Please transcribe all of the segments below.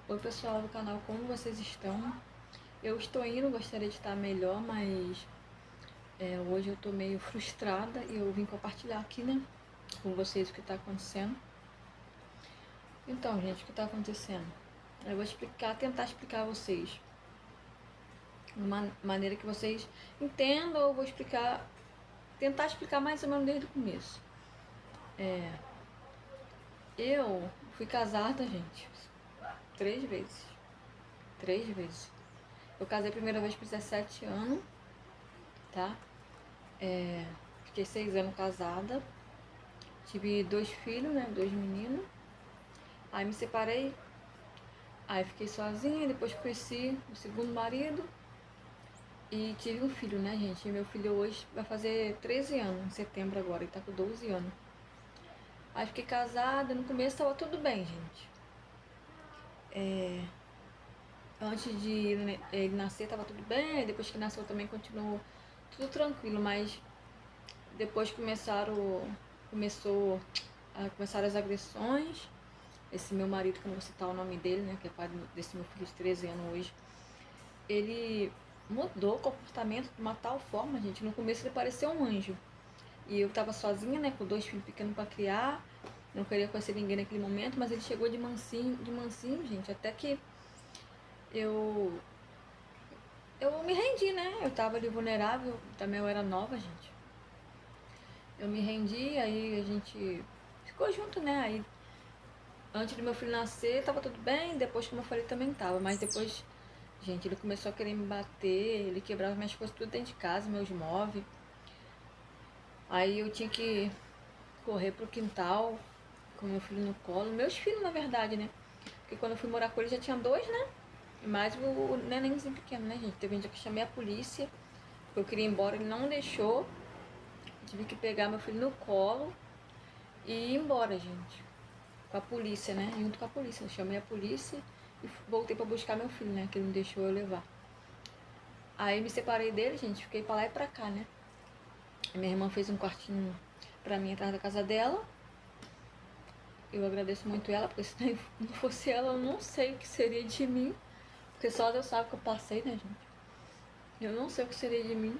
Oi pessoal do canal, como vocês estão? Eu estou indo, gostaria de estar melhor, mas hoje eu estou meio frustrada e eu vim compartilhar aqui, né, com vocês o que está acontecendo. Então, gente, o que está acontecendo? Eu vou explicar, tentar explicar a vocês de uma maneira que vocês entendam. Eu vou explicar, tentar explicar mais ou menos desde o começo. Eu fui casada, gente, 3 vezes. 3 vezes. Eu casei a primeira vez com 17 anos, tá? Fiquei 6 anos casada, tive 2 filhos, né? 2 meninos. Aí me separei, aí fiquei sozinha, depois conheci o segundo marido e tive um filho, né, gente? E meu filho hoje vai fazer 13 anos, em setembro agora, ele tá com 12 anos. Aí fiquei casada, no começo tava tudo bem, gente. Antes de ele nascer tava tudo bem, depois que nasceu também continuou tudo tranquilo, mas depois começaram as agressões. Esse meu marido, que eu não vou citar o nome dele, né, que é pai desse meu filho de 13 anos hoje, ele mudou o comportamento de uma tal forma, gente. No começo ele parecia um anjo. E eu tava sozinha, né, com 2 filhos pequenos pra criar, não queria conhecer ninguém naquele momento, mas ele chegou de mansinho, gente, até que eu eu me rendi, né? Eu tava ali vulnerável, também eu era nova, gente. Eu me rendi, aí a gente ficou junto, né? Aí antes do meu filho nascer, tava tudo bem, depois, como eu falei, também tava. Mas depois, gente, ele começou a querer me bater, ele quebrava minhas coisas tudo dentro de casa, meus móveis. Aí eu tinha que correr pro quintal com meu filho no colo. Meus filhos, na verdade, né? Porque quando eu fui morar com ele já tinha 2, né? E mais o nenenzinho pequeno, né, gente? Teve um dia que eu chamei a polícia, porque eu queria ir embora, ele não deixou. Tive que pegar meu filho no colo e ir embora, gente. Com a polícia, né? Junto com a polícia. Eu chamei a polícia e voltei pra buscar meu filho, né? Que ele não deixou eu levar. Aí me separei dele, gente. Fiquei pra lá e pra cá, né? A minha irmã fez um quartinho pra mim atrás da casa dela. Eu agradeço muito ela, porque se não fosse ela, eu não sei o que seria de mim. Porque só Deus sabe o que eu passei, né, gente? Eu não sei o que seria de mim.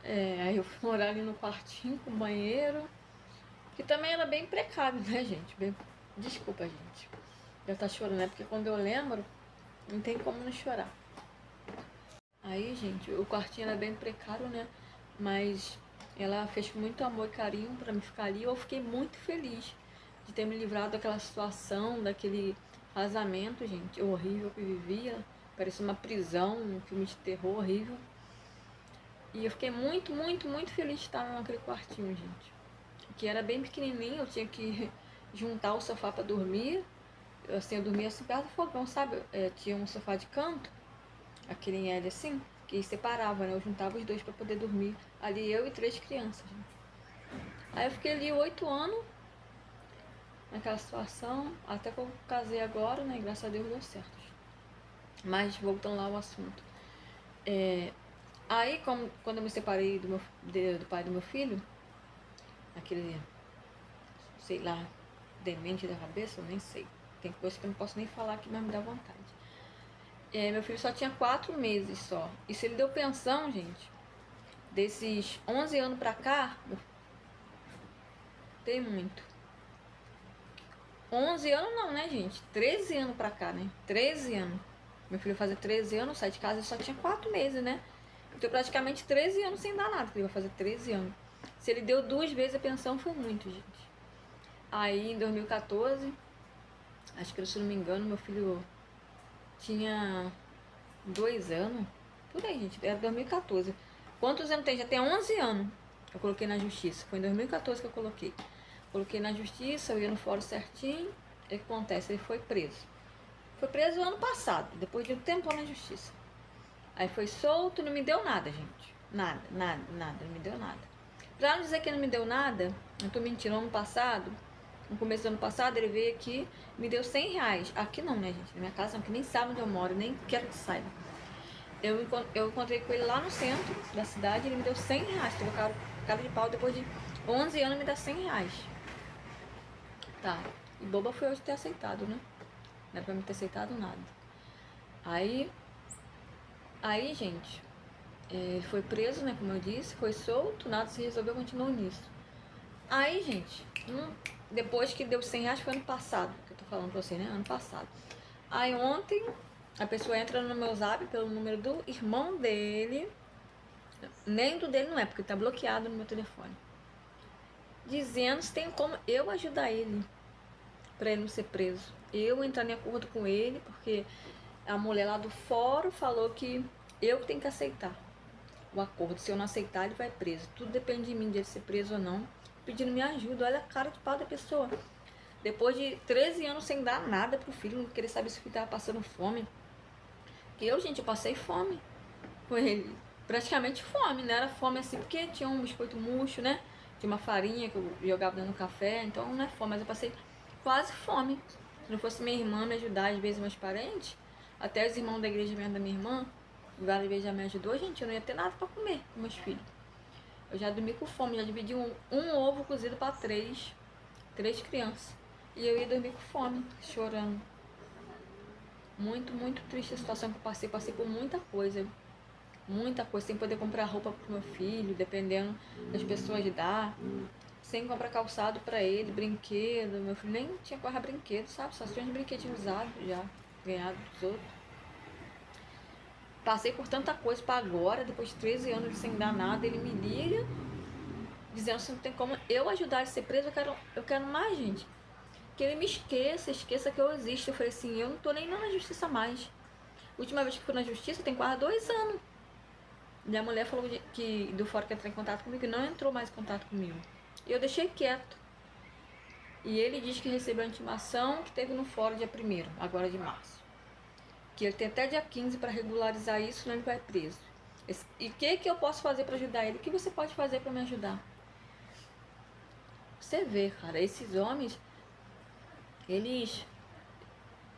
Aí eu fui morar ali no quartinho com banheiro. Que também era bem precário, né, gente? Desculpa, gente. Já tá chorando, né? Porque quando eu lembro, não tem como não chorar. Aí, gente, o quartinho era bem precário, né? Mas ela fez com muito amor e carinho pra me ficar ali. Eu fiquei muito feliz de ter me livrado daquela situação, daquele casamento, gente, horrível que vivia. Parecia uma prisão, um filme de terror horrível. E eu fiquei muito, muito, muito feliz de estar naquele quartinho, gente. Que era bem pequenininho, eu tinha que juntar o sofá pra dormir. Assim, eu dormia assim perto do fogão, sabe? Tinha um sofá de canto, aquele em L assim, que separava, né? Eu juntava os dois pra poder dormir. Ali eu e 3 crianças. Né? Aí eu fiquei ali 8 anos naquela situação, até que eu casei agora, né? Graças a Deus deu certo. Mas voltando lá ao assunto. Aí, quando eu me separei do pai do meu filho, aquele, sei lá, demente da cabeça, eu nem sei. Tem coisa que eu não posso nem falar aqui, mas me dá vontade. Meu filho só tinha 4 meses só. E se ele deu pensão, gente, desses 11 anos pra cá, tem muito. 11 anos não, né, gente? 13 anos pra cá, né? 13 anos. Meu filho fazer 13 anos, sai de casa e só tinha 4 meses, né? Então praticamente 13 anos sem dar nada, que ele vai fazer 13 anos. Se ele deu 2 vezes a pensão, foi muito, gente. Aí em 2014, acho que se não me engano, meu filho tinha 2 anos. Por aí, gente. Era 2014. Quantos anos tem? Já tem 11 anos. Eu coloquei na justiça. Foi em 2014 que eu coloquei. Coloquei na justiça, eu ia no fórum certinho. O que acontece? Ele foi preso. Foi preso ano passado, depois de um tempo na justiça. Aí foi solto, não me deu nada, gente. Nada, nada, nada, não me deu nada. Pra não dizer que não me deu nada, eu tô mentindo, ano passado, no começo do ano passado, ele veio aqui e me deu R$ 100. Aqui não, né, gente? Na minha casa não, que nem sabe onde eu moro, nem quero que saiba. Eu encontrei com ele lá no centro da cidade, ele me deu R$ 100. Teve cara de pau, depois de 11 anos me dá R$ 100. Tá, e boba foi eu de ter aceitado, né? Não era pra mim ter aceitado nada. Aí, gente, ele foi preso, né, como eu disse, foi solto, nada se resolveu, continuou nisso. Aí, gente, depois que deu 100 reais, foi ano passado, que eu tô falando pra você, né, ano passado. Aí ontem, a pessoa entra no meu zap pelo número do irmão dele, nem do dele não é, porque tá bloqueado no meu telefone, dizendo se tem como eu ajudar ele, pra ele não ser preso. Eu entrar em acordo com ele, porque a mulher lá do fórum falou que eu tenho que aceitar o acordo. Se eu não aceitar, ele vai preso. Tudo depende de mim, de ele ser preso ou não. Pedindo minha ajuda. Olha a cara de pau da pessoa. Depois de 13 anos sem dar nada pro filho, não querer saber se o filho tava passando fome. Gente, eu passei fome com ele. Praticamente fome, não era fome assim, porque tinha um biscoito murcho, né? Tinha uma farinha que eu jogava dentro do café, então não é fome, mas eu passei quase fome. Se não fosse minha irmã me ajudar, às vezes meus parentes, até os irmãos da igreja mesmo da minha irmã, várias vezes já me ajudou, gente, eu não ia ter nada pra comer com meus filhos. Eu já dormi com fome, já dividi um ovo cozido pra três crianças. E eu ia dormir com fome, chorando. Muito, muito triste a situação que eu passei. Passei por muita coisa, sem poder comprar roupa pro meu filho, dependendo das pessoas dar, sem comprar calçado pra ele, brinquedo. Meu filho nem tinha corra brinquedo, sabe? Só tinha uns brinquedinhos usados já, ganhado dos outros. Passei por tanta coisa para agora, depois de 13 anos sem dar nada, ele me liga, dizendo que não tem como eu ajudar ele a ser preso, eu quero mais, gente. Que ele me esqueça que eu existo. Eu falei assim, eu não tô nem na justiça mais. A última vez que fui na justiça tem quase 2 anos. E a mulher falou que do fora que entrar em contato comigo, não entrou mais em contato comigo. E eu deixei quieto. E ele diz que recebeu a intimação que teve no fórum dia 1º, agora de março. Que ele tem até dia 15 para regularizar isso, senão ele vai preso. E o que eu posso fazer para ajudar ele? O que você pode fazer para me ajudar? Você vê, cara, esses homens, eles...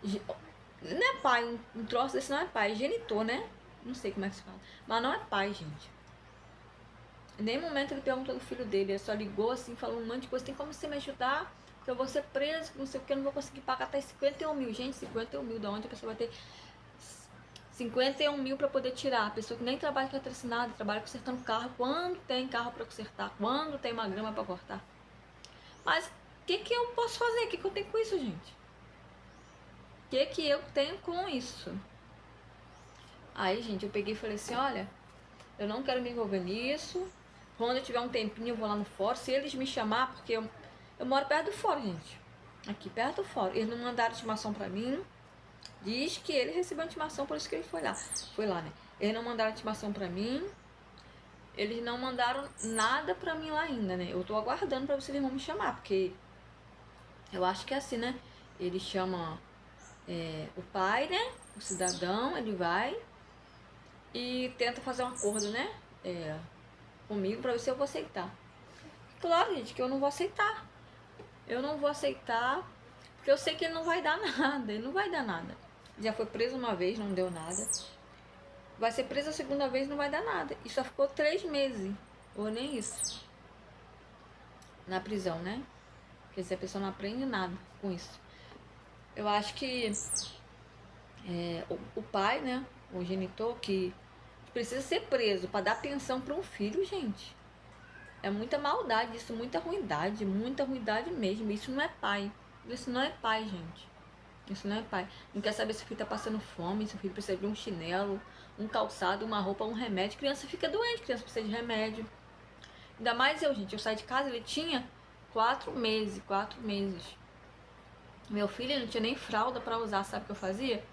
Não é pai, um troço desse não é pai, é genitor, né? Não sei como é que se fala. Mas não é pai, gente. Em nenhum momento ele perguntou do filho dele, ele só ligou assim, falou um monte de coisa, tem como você me ajudar? Porque eu vou ser preso, não sei o que, eu não vou conseguir pagar até 51 mil. Gente, 51 mil, da onde a pessoa vai ter 51 mil para poder tirar? A pessoa que nem trabalha com patrocinado, trabalha consertando carro, quando tem carro para consertar, quando tem uma grama para cortar. Mas o que eu posso fazer? O que eu tenho com isso, gente? O que eu tenho com isso? Aí, gente, eu peguei e falei assim, olha, eu não quero me envolver nisso. Quando eu tiver um tempinho, eu vou lá no fórum. Se eles me chamar, porque eu moro perto do fórum, gente. Aqui perto do fórum. Eles não mandaram intimação pra mim. Diz que ele recebeu a intimação, por isso que ele foi lá. Foi lá, né? Eles não mandaram intimação pra mim. Eles não mandaram nada pra mim lá ainda, né? Eu tô aguardando pra ver se eles vão me chamar, porque eu acho que é assim, né? Ele chama o pai, né? O cidadão, ele vai e tenta fazer um acordo, né? Comigo pra ver se eu vou aceitar. Claro, gente, que eu não vou aceitar. Eu não vou aceitar, porque eu sei que ele não vai dar nada. Ele não vai dar nada. Já foi preso uma vez, não deu nada. Vai ser preso a segunda vez, não vai dar nada. E só ficou 3 meses, ou nem isso, na prisão, né? Quer dizer, a pessoa não aprende nada com isso. Eu acho que o pai, né? O genitor, que precisa ser preso para dar pensão para um filho, gente. É muita maldade isso, muita ruindade mesmo. Isso não é pai. Isso não é pai, gente. Isso não é pai. Não quer saber se o filho tá passando fome, se o filho precisa de um chinelo, um calçado, uma roupa, um remédio. Criança fica doente, criança precisa de remédio. Ainda mais eu, gente. Eu saí de casa, ele tinha 4 meses. Meu filho não tinha nem fralda pra usar, sabe o que eu fazia?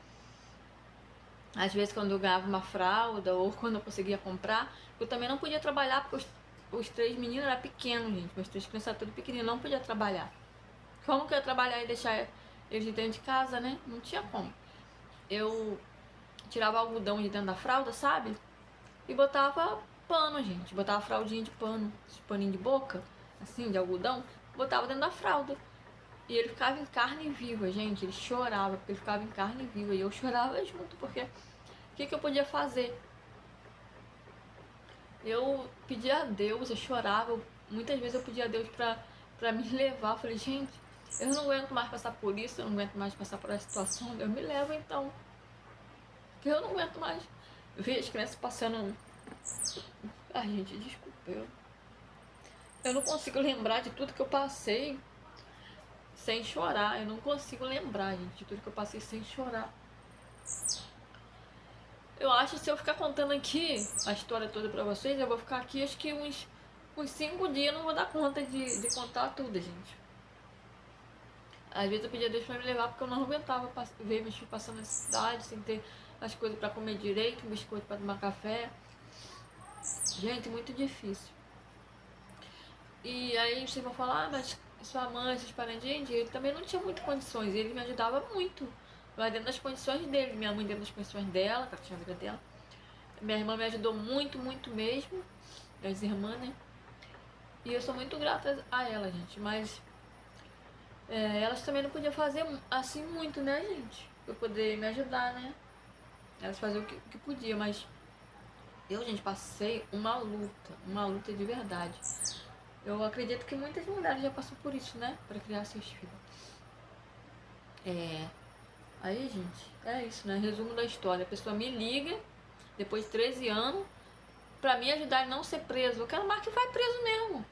Às vezes quando eu ganhava uma fralda ou quando eu conseguia comprar, eu também não podia trabalhar porque os 3 meninos eram pequenos, gente. Meus 3 crianças eram tudo pequenininhos, não podia trabalhar. Como que eu ia trabalhar e deixar eles de dentro de casa, né? Não tinha como. Eu tirava algodão de dentro da fralda, sabe? E botava pano, gente. Botava fraldinha de pano, esse paninho de boca, assim, de algodão. Botava dentro da fralda. E ele ficava em carne viva, gente. Ele chorava porque ele ficava em carne viva. E eu chorava junto, porque o que eu podia fazer? Eu pedia a Deus, eu chorava. Muitas vezes eu pedia a Deus pra me levar. Eu falei, gente, Eu não aguento mais passar por isso, eu não aguento mais passar por essa situação. Deus me leva então. Porque eu não aguento mais ver as crianças passando. Ai, gente, desculpa. Eu não consigo lembrar de tudo que eu passei sem chorar. Eu não consigo lembrar, gente, de tudo que eu passei sem chorar. Eu acho que se eu ficar contando aqui a história toda pra vocês, eu vou ficar aqui acho que uns 5 dias, eu não vou dar conta de contar tudo, gente. Às vezes eu pedia a Deus pra me levar porque eu não aguentava ver meus filhos passando na cidade, sem ter as coisas pra comer direito, um biscoito pra tomar café. Gente, muito difícil. E aí vocês vão falar, mas sua mãe, seus parentes, gente, ele também não tinha muitas condições, ele me ajudava muito. Lá dentro das condições dele, minha mãe dentro das condições dela, que ela tinha a vida dela. Minha irmã me ajudou muito, muito mesmo. Minhas irmãs, né? E eu sou muito grata a ela, gente. Mas elas também não podiam fazer assim muito, né, gente? Pra poder me ajudar, né? Elas faziam o que podia, mas eu, gente, passei uma luta de verdade. Eu acredito que muitas mulheres já passam por isso, né? Pra criar seus filhos. Aí, gente, é isso, né? Resumo da história. A pessoa me liga, depois de 13 anos, pra me ajudar a não ser preso. Eu quero mais que vai preso mesmo.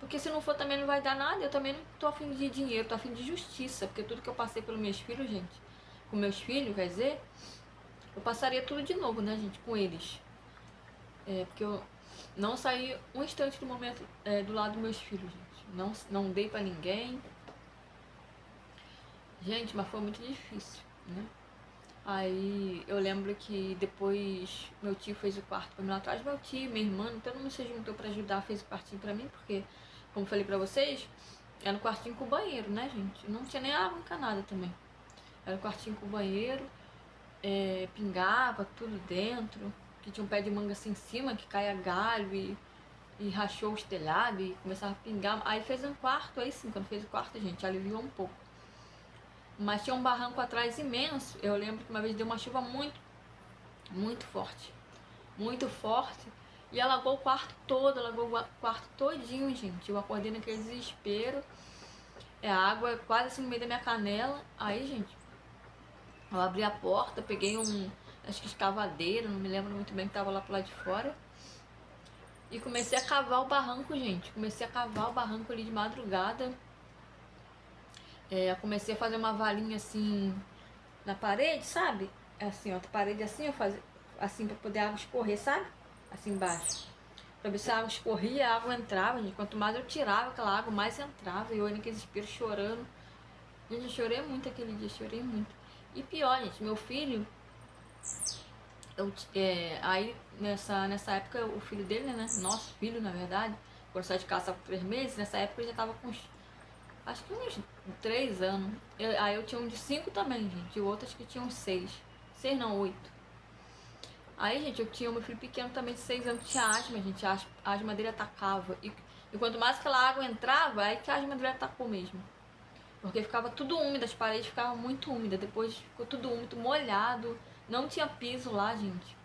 Porque se não for também não vai dar nada. Eu também não tô afim de dinheiro, tô afim de justiça. Porque tudo que eu passei pelos meus filhos, gente, com meus filhos, quer dizer, eu passaria tudo de novo, né, gente, com eles. Porque eu não saí um instante do momento do lado dos meus filhos, gente. Não dei pra ninguém. Gente, mas foi muito difícil, né? Aí eu lembro que depois meu tio fez o quarto pra mim lá atrás, meu tio, minha irmã, todo mundo se juntou pra ajudar, fez o quartinho pra mim, porque, como falei pra vocês, era um quartinho com banheiro, né, gente? Não tinha nem água encanada também. Era um quartinho com banheiro, pingava tudo dentro, que tinha um pé de manga assim em cima, que caia galho e rachou os telhados e começava a pingar. Aí fez um quarto, aí sim, quando fez o quarto, gente, aliviou um pouco. Mas tinha um barranco atrás imenso. Eu lembro que uma vez deu uma chuva muito, muito forte. Muito forte. E alagou o quarto todo, alagou o quarto todinho, gente. Eu acordei naquele desespero. A água quase assim no meio da minha canela. Aí, gente, eu abri a porta, peguei acho que escavadeira, não me lembro muito bem, que tava lá pro lado de fora. E comecei a cavar o barranco, gente. Comecei a cavar o barranco ali de madrugada. Comecei a fazer uma valinha assim na parede, sabe? Assim, ó, a parede assim, eu fazia assim pra poder a água escorrer, sabe? Assim embaixo. Pra ver se a água escorria, a água entrava, gente. Quanto mais eu tirava aquela água, mais entrava. E eu naquele desespero chorando. Gente, eu chorei muito aquele dia, chorei muito. E pior, gente, meu filho, aí nessa época o filho dele, né? Nosso filho, na verdade, quando saiu de casa com 3 meses, nessa época ele já tava com acho que uns 3 anos. Aí eu tinha um de 5 também, gente. E o outro acho que tinha uns 6. 6 não, 8. Aí, gente, eu tinha meu filho pequeno também de 6 anos, tinha asma, gente. A asma dele atacava. E quanto mais aquela água entrava, aí que a asma dele atacou mesmo. Porque ficava tudo úmido, as paredes ficavam muito úmidas. Depois ficou tudo úmido, molhado. Não tinha piso lá, gente.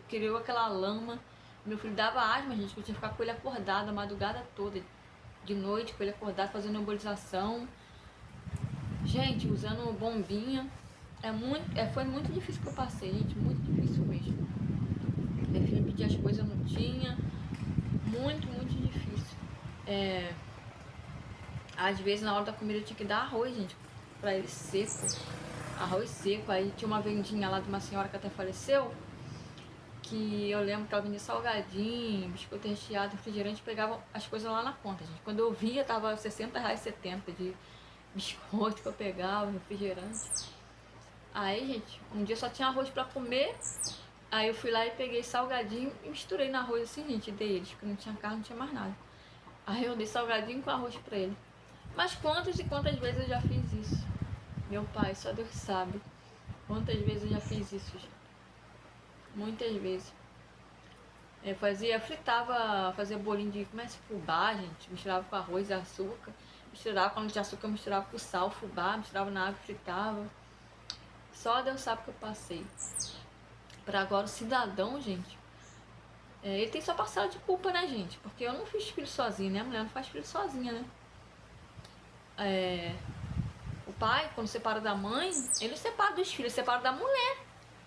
Criou aquela lama. Meu filho dava asma, gente, que eu tinha que ficar com ele acordado a madrugada toda. De noite, com ele acordado, fazendo nebulização. Gente, usando bombinha. Foi muito difícil que eu passei, gente. Muito difícil mesmo. Meu filho pedia as coisas, eu não tinha. Muito, muito difícil. Às vezes, na hora da comida, eu tinha que dar arroz, gente. Pra ele seco. Arroz seco. Aí tinha uma vendinha lá de uma senhora que até faleceu. Que eu lembro que ela vendia salgadinho, biscoito recheado, refrigerante, pegava as coisas lá na conta, gente. Quando eu via, tava R$60, 70 de biscoito que eu pegava, refrigerante. Aí, gente, um dia só tinha arroz pra comer. Aí eu fui lá e peguei salgadinho e misturei no arroz assim, gente, dei eles, porque não tinha carne, não tinha mais nada. Aí eu dei salgadinho com arroz pra ele. Mas quantas e quantas vezes eu já fiz isso? Meu pai, só Deus sabe. Quantas vezes eu já fiz isso, gente. Muitas vezes. Fazia bolinho de, fubá, gente. Misturava com arroz e açúcar. Misturava, quando tinha açúcar, eu misturava com sal, fubá, misturava na água e fritava. Só Deus sabe o que eu passei. Pra agora o cidadão, gente, ele tem sua parcela de culpa, né, gente? Porque eu não fiz filho sozinha, né? A mulher não faz filho sozinha, né? O pai, quando separa da mãe, ele separa dos filhos, separa da mulher.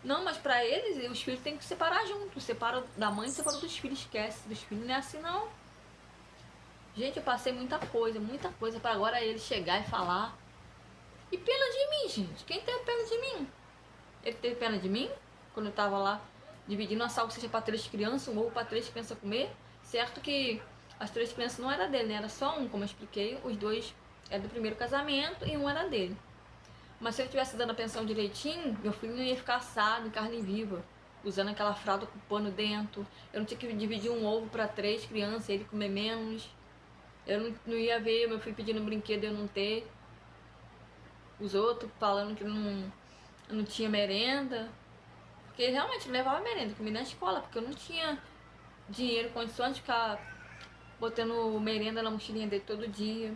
Não, mas pra eles, os filhos têm que separar junto. Separa da mãe, separa dos filhos, esquece dos filhos. Não é assim, não. Gente, eu passei muita coisa pra agora ele chegar e falar. E pena de mim, gente. Quem teve pena de mim? Ele teve pena de mim? Quando eu tava lá dividindo a salsicha pra 3 crianças, um ovo pra 3 crianças comer. Certo que as 3 crianças não era dele, né? Era só um, como eu expliquei. Os 2 eram do primeiro casamento e um era dele. Mas se ele tivesse dando a pensão direitinho, meu filho não ia ficar assado em carne viva, usando aquela fralda com pano dentro. Eu não tinha que dividir um ovo para 3 crianças e ele comer menos. Eu não ia ver meu filho pedindo brinquedo e eu não ter. Os outros falando que não tinha merenda. Porque ele realmente levava merenda, comida na escola, porque eu não tinha dinheiro, condições de ficar botando merenda na mochilinha dele todo dia.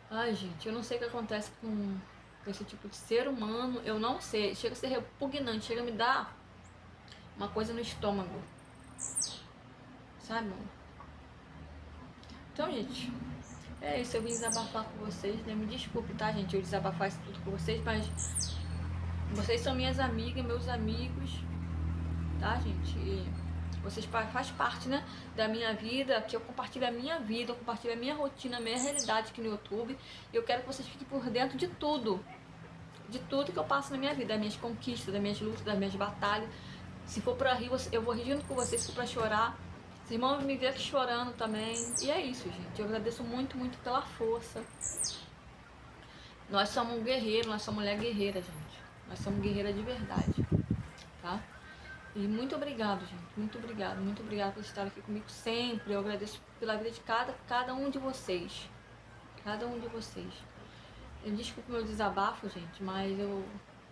Ai, gente, eu não sei o que acontece com esse tipo de ser humano. Eu não sei. Chega a ser repugnante. Chega a me dar uma coisa no estômago. Sabe, mano? Então, gente, é isso. Eu vim desabafar com vocês, né? Me desculpe, tá, gente? Eu desabafar isso tudo com vocês, mas vocês são minhas amigas, meus amigos, tá, gente? E vocês fazem parte, né, da minha vida, que eu compartilho a minha vida, eu compartilho a minha rotina, a minha realidade aqui no YouTube. E eu quero que vocês fiquem por dentro de tudo que eu passo na minha vida, das minhas conquistas, das minhas lutas, das minhas batalhas. Se for pra rir, eu vou rir junto com vocês. Se for pra chorar, vocês vão me ver aqui chorando também. E é isso, gente. Eu agradeço muito, muito pela força. Nós somos guerreiros, nós somos mulher guerreira, gente. Nós somos guerreiras de verdade, tá? E muito obrigado, gente. Muito obrigado por estar aqui comigo sempre. Eu agradeço pela vida de cada um de vocês. Cada um de vocês. Desculpa o meu desabafo, gente, mas eu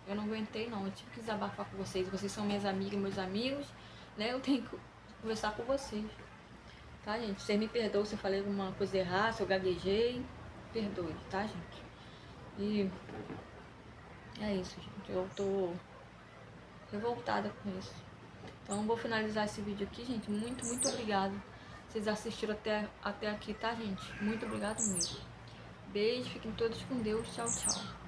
não aguentei, não. Eu tive que desabafar com vocês. Vocês são minhas amigas, meus amigos, né? Eu tenho que conversar com vocês. Tá, gente? Vocês me perdoem se eu falei alguma coisa errada, se eu gaguejei. Perdoe, tá, gente? E é isso, gente. Eu tô revoltada com isso. Então, vou finalizar esse vídeo aqui, gente. Muito obrigado. Vocês assistiram até aqui, tá, gente? Muito obrigado mesmo. Beijo, fiquem todos com Deus. Tchau, tchau.